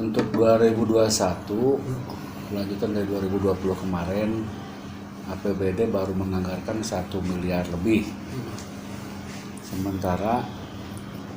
Untuk 2021, lanjutan dari 2020 kemarin, APBD baru menganggarkan 1 miliar lebih. Sementara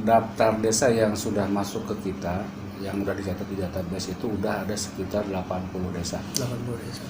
daftar desa yang sudah masuk ke kita, yang sudah dicatat di database itu udah ada sekitar 80 desa. 80 desa.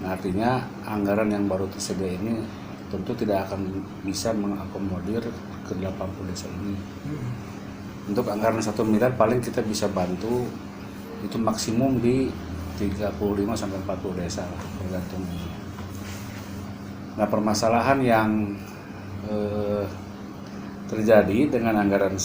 Nah, artinya anggaran yang baru tersedia ini tentu tidak akan bisa mengakomodir ke 80 desa ini. Untuk anggaran 1 miliar paling kita bisa bantu itu maksimum di 35 sampai 40 desa lah, tergantung. Nah, permasalahan yang terjadi dengan anggaran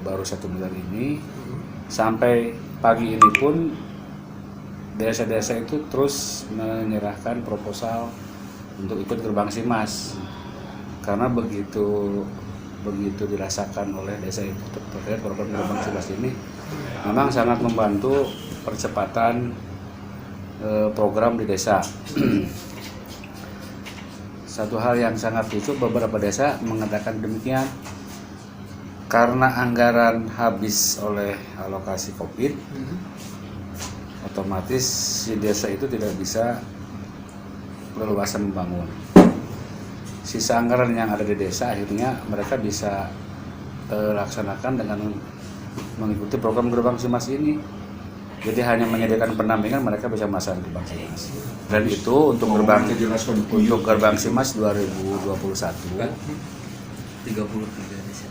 baru 1 miliar ini, sampai pagi ini pun desa-desa itu terus menyerahkan proposal untuk ikut gerbang Simas, karena begitu dirasakan oleh desa itu terkait program gerbang Simas ini memang sangat membantu percepatan program di desa. Satu hal yang sangat lucu, beberapa desa mengatakan demikian, karena anggaran habis oleh alokasi COVID, otomatis si desa itu tidak bisa leluasa membangun. Sisa anggaran yang ada di desa akhirnya mereka bisa laksanakan dengan mengikuti program gerbang Simas ini. Jadi hanya menyediakan pendampingan, mereka bisa melaksanakan gerbang Simas. Dan itu untuk gerbang Simas 2021. 33 desa.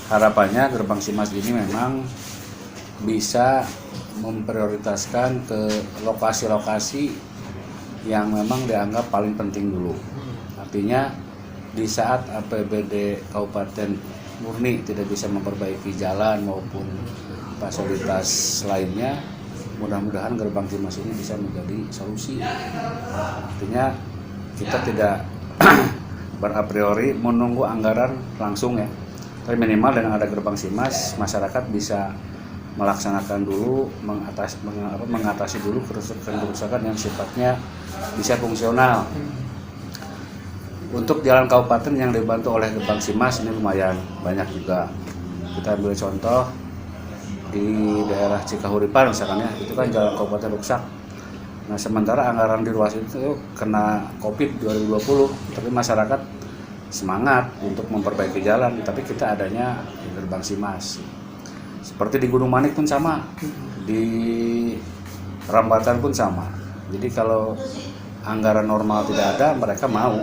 Harapannya gerbang Simas ini memang bisa memprioritaskan ke lokasi-lokasi yang memang dianggap paling penting dulu. Artinya di saat APBD Kabupaten murni tidak bisa memperbaiki jalan maupun fasilitas lainnya, mudah-mudahan gerbang Simas ini bisa menjadi solusi. Artinya kita tidak a priori menunggu anggaran langsung ya, tapi minimal dengan ada gerbang Simas, masyarakat bisa melaksanakan dulu, mengatasi dulu kerusakan yang sifatnya bisa fungsional. Untuk jalan kabupaten yang dibantu oleh gerbang Simas ini lumayan banyak juga. Kita ambil contoh di daerah Cikahuripan misalkan ya, itu kan jalan kabupaten rusak. Nah, sementara anggaran di ruas itu kena COVID 2020, tapi masyarakat semangat untuk memperbaiki jalan, tapi kita adanya di gerbang Simas. Seperti di Gunung Manik pun sama, di Rambatan pun sama. Jadi kalau anggaran normal tidak ada, mereka mau.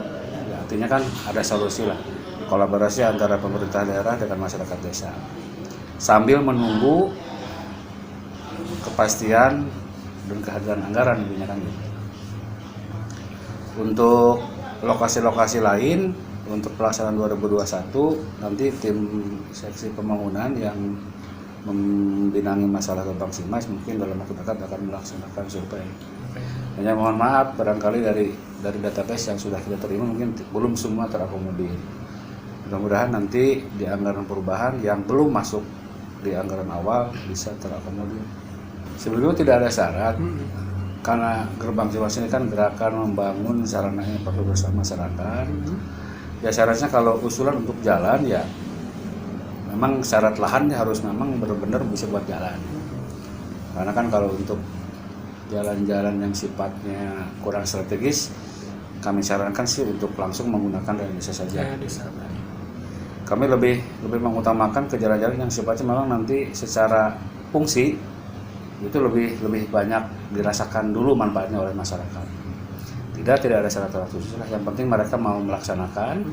Ya, artinya kan ada solusi lah, kolaborasi antara pemerintah daerah dengan masyarakat desa, sambil menunggu kepastian dan kehadiran anggaran intinya kan gitu. Untuk lokasi-lokasi lain, untuk pelaksanaan 2021 nanti tim seksi pembangunan yang membinangi masalah gerbang Simas mungkin dalam waktu dekat akan melaksanakan survei. Hanya mohon maaf barangkali dari database yang sudah kita terima mungkin belum semua terakomodir. Mudah-mudahan nanti di anggaran perubahan yang belum masuk di anggaran awal bisa terakomodir. Sebelumnya tidak ada syarat, karena gerbang Simas ini kan gerakan membangun sarana infrastruktur bersama masyarakat. Ya syaratnya kalau usulan untuk jalan ya memang syarat lahan harus memang benar-benar bisa buat jalan. Karena kan kalau untuk jalan-jalan yang sifatnya kurang strategis, kami sarankan sih untuk langsung menggunakan dana desa saja. Kami lebih mengutamakan ke jalan-jalan yang sifatnya memang nanti secara fungsi itu lebih banyak dirasakan dulu manfaatnya oleh masyarakat. Tidak ada syarat-syarat khusus lah. Yang penting mereka mau melaksanakan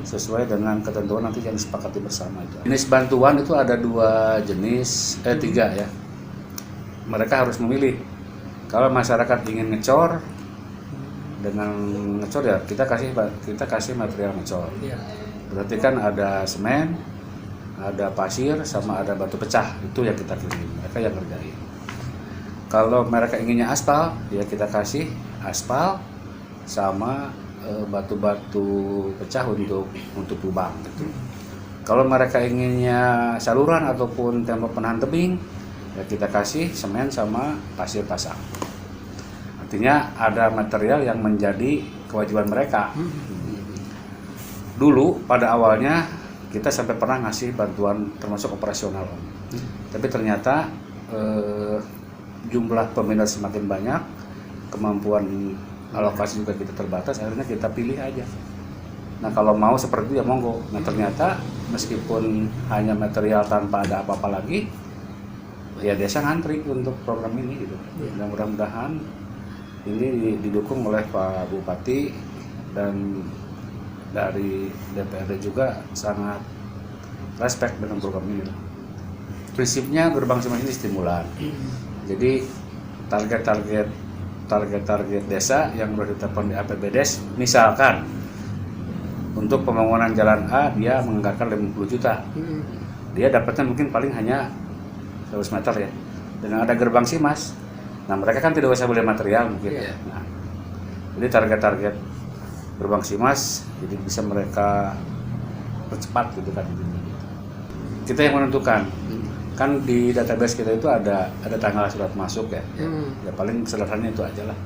sesuai dengan ketentuan nanti yang disepakati bersama itu. Jenis bantuan itu ada tiga ya. Mereka harus memilih. Kalau masyarakat ingin ngecor, dengan ngecor ya kita kasih material ngecor. Berarti kan ada semen, ada pasir, sama ada batu pecah, itu yang kita kirim. Mereka yang ngerjain. Kalau mereka inginnya aspal, ya kita kasih aspal sama batu-batu pecah untuk lubang gitu. Kalau mereka inginnya saluran ataupun tembok penahan tebing, ya kita kasih semen sama pasir pasang. Artinya ada material yang menjadi kewajiban mereka. Dulu pada awalnya kita sampai pernah ngasih bantuan termasuk operasional Om. Tapi ternyata jumlah peminat semakin banyak, kemampuan alokasi juga kita terbatas, akhirnya kita pilih aja. Nah kalau mau seperti itu ya monggo. Nah ternyata meskipun hanya material tanpa ada apa-apa lagi, ya desa ngantri untuk program ini gitu. Dan mudah-mudahan ini didukung oleh Pak Bupati dan dari DPRD juga sangat respect dengan program ini. Prinsipnya Gerbang Simas ini stimulan. Jadi target desa yang sudah ditetapkan di APBDes, misalkan untuk pembangunan jalan A dia menganggarkan 50 juta. Dia dapatnya mungkin paling hanya 100 meter ya. Dengan ada Gerbang Simas, nah mereka kan tidak usah beli material mungkin. Nah, jadi target Gerbang Simas jadi bisa mereka percepat gitu kan. Kita yang menentukan. Kan di database kita itu ada tanggal surat masuk ya. Ya paling sederhananya itu aja lah.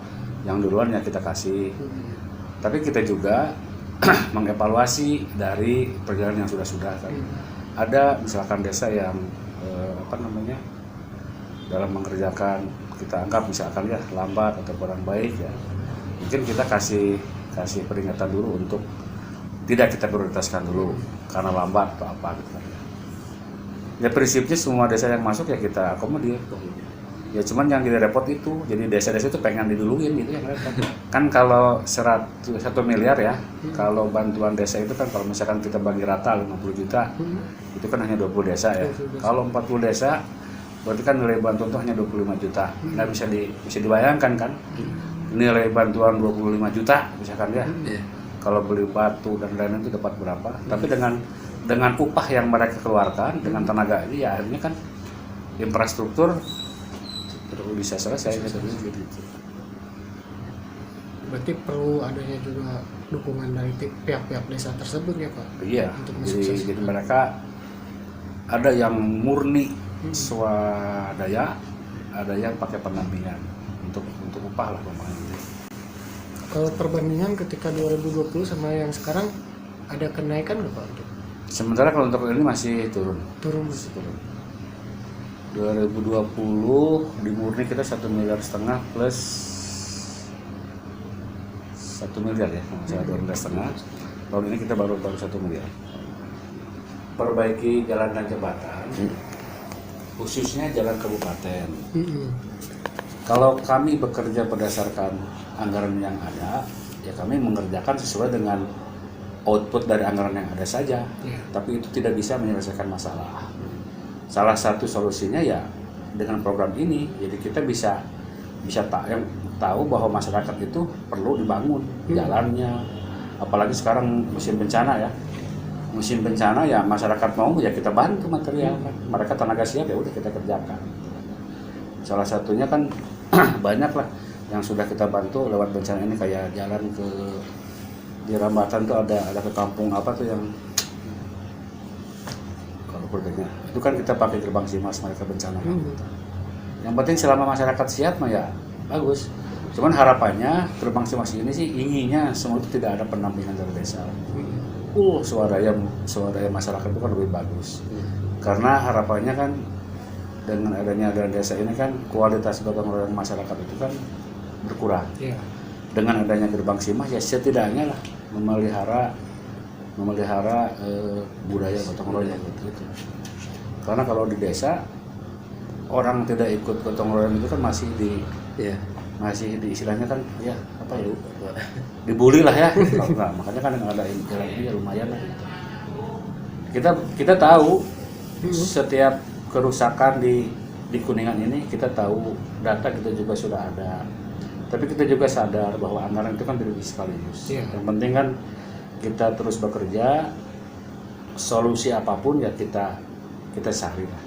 Yang duluan ya kita kasih. Tapi kita juga mengevaluasi dari perjalanan yang sudah kan. Ada misalkan desa yang dalam mengerjakan kita anggap misalkan ya lambat atau kurang baik ya. Mungkin kita kasih peringatan dulu untuk tidak kita prioritaskan dulu karena lambat atau apa gitu kan. Ya prinsipnya semua desa yang masuk ya kita akomodir. Ya cuman yang jadi repot itu, jadi desa-desa itu pengen diduluin gitu ya. Kan kalau 1 miliar ya, kalau bantuan desa itu kan kalau misalkan kita bagi rata 50 juta, itu kan hanya 20 desa ya. Kalau 40 desa, berarti kan nilai bantuan itu hanya 25 juta. Nah bisa dibayangkan kan, nilai bantuan 25 juta misalkan ya. Kalau beli batu dan lain-lain itu dapat berapa? Tapi dengan upah yang mereka keluarkan, dengan tenaga ini ya akhirnya kan infrastruktur bisa selesai gitu. Berarti perlu adanya juga dukungan dari pihak-pihak desa tersebut ya Pak? Iya, jadi mereka ada yang murni swadaya, ada yang pakai pendampingan untuk upah lah pokoknya. Kalau perbandingan ketika 2020 sama yang sekarang ada kenaikan nggak Pak? Sementara kalau untuk ini masih turun. Masih turun. 2020 di murni kita 1,5 miliar plus 1 miliar ya, saya 12,5. Tahun ini kita baru 1 miliar. Perbaiki jalan dan jembatan, khususnya jalan kabupaten. Kalau kami bekerja berdasarkan anggaran yang ada, ya kami mengerjakan sesuai dengan output dari anggaran yang ada saja, tapi itu tidak bisa menyelesaikan masalah. Salah satu solusinya ya dengan program ini, jadi kita bisa tahu bahwa masyarakat itu perlu dibangun jalannya, apalagi sekarang musim bencana ya. Musim bencana ya masyarakat mau ya kita bantu material kan, mereka tenaga siap ya udah kita kerjakan. Salah satunya kan banyak lah yang sudah kita bantu lewat bencana ini, kayak jalan di Rambatan tuh ada ke kampung apa tuh yang kalau berbeda itu kan kita pakai Gerbang Simas mereka bencana. Yang penting selama masyarakat siap mah ya bagus. Cuman harapannya Gerbang Simas ini sih inginnya semua itu tidak ada pendampingan dari desa. Swadaya masyarakat itu kan lebih bagus. Karena harapannya kan dengan adanya desa ini kan kualitas gotong royong masyarakat itu kan berkurang. Dengan adanya Gerbang Simas ya setidaknya lah memelihara budaya gotong royong gitu. Karena kalau di desa orang tidak ikut gotong royong itu kan masih di istilahnya kan ya apa ya dibully lah ya. Nah, makanya kan ada jalan ini ya lumayan lah. Kita tahu setiap kerusakan di Kuningan ini, kita tahu data kita juga sudah ada. Tapi kita juga sadar bahwa anggaran itu kan tidak bisa sekaligus. Yang penting kan kita terus bekerja, solusi apapun ya kita cari lah.